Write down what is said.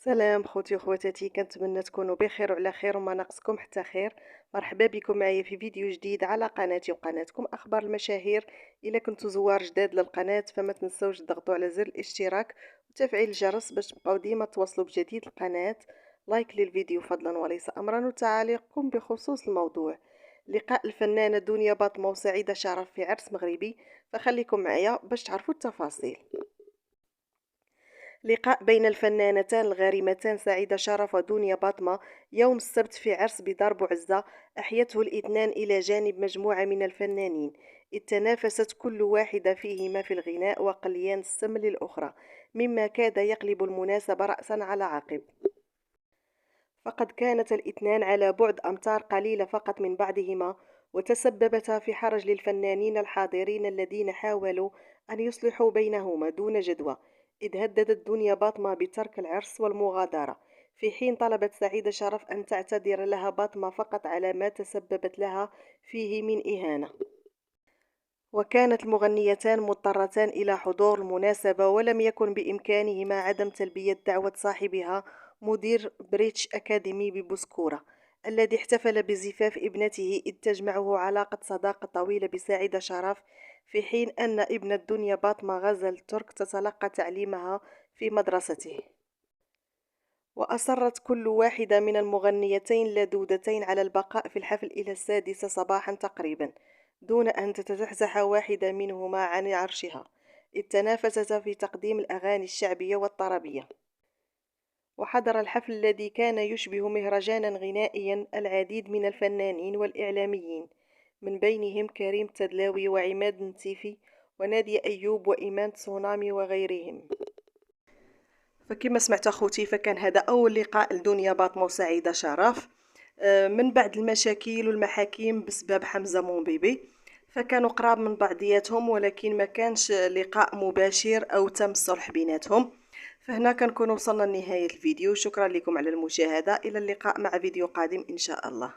سلام خوتي وخواتاتي، كنتمنى تكونوا بخير وعلى خير وما ناقصكم حتى خير. مرحبا بكم معايا في فيديو جديد على قناتي وقناتكم اخبار المشاهير. الا كنتوا زوار جداد للقناه فما تنسوش تضغطوا على زر الاشتراك وتفعيل الجرس باش تبقاو ديما توصلوا بجديد القناه. لايك للفيديو فضلا وليس امرا، وتعاليقكم بخصوص الموضوع. لقاء الفنانه دنيا باطمه وسعيده شرف في عرس مغربي، فخليكم معايا باش تعرفوا التفاصيل. لقاء بين الفنانتان الغارمتان سعيدة شرف ودنيا باطمة يوم السبت في عرس بدار بوعزة، أحيته الاثنان إلى جانب مجموعة من الفنانين، إذ تنافست كل واحدة فيهما في الغناء وقليان السم للأخرى، مما كاد يقلب المناسبة رأسا على عقب. فقد كانت الاثنان على بعد أمتار قليلة فقط من بعضهما، وتسببتا في حرج للفنانين الحاضرين الذين حاولوا أن يصلحوا بينهما دون جدوى، إذ هددت دنيا باطمة بترك العرس والمغادرة، في حين طلبت سعيدة شرف أن تعتذر لها باطمة فقط على ما تسببت لها فيه من إهانة. وكانت المغنيتان مضطرتان إلى حضور المناسبة، ولم يكن بإمكانهما عدم تلبية دعوة صاحبها مدير بريتش أكاديمي ببسكورة، الذي احتفل بزفاف ابنته، إذ تجمعه علاقة صداقة طويلة بسعيدة شرف، في حين أن ابنة دنيا باطمة غزل ترك تتلقى تعليمها في مدرسته. وأصرت كل واحدة من المغنيتين اللدودتين على البقاء في الحفل إلى 6 صباحا تقريبا، دون أن تتزحزح واحدة منهما عن عرشها، إذ تنافستا في تقديم الأغاني الشعبية والطربية. وحضر الحفل الذي كان يشبه مهرجانا غنائيا العديد من الفنانين والإعلاميين، من بينهم كريم تدلاوي وعماد النتيفي ونادية أيوب وإيمان تسونامي وغيرهم. فكما سمعت اخوتي، فكان هذا اول لقاء لدنيا باطمة وسعيدة شرف من بعد المشاكل والمحاكم بسبب حمزة مومبيبي، فكانوا قراب من بعضياتهم ولكن ما كانش لقاء مباشر او تم الصلح بيناتهم. فهنا كنكون وصلنا لنهاية الفيديو، شكرا لكم على المشاهدة، الى اللقاء مع فيديو قادم ان شاء الله.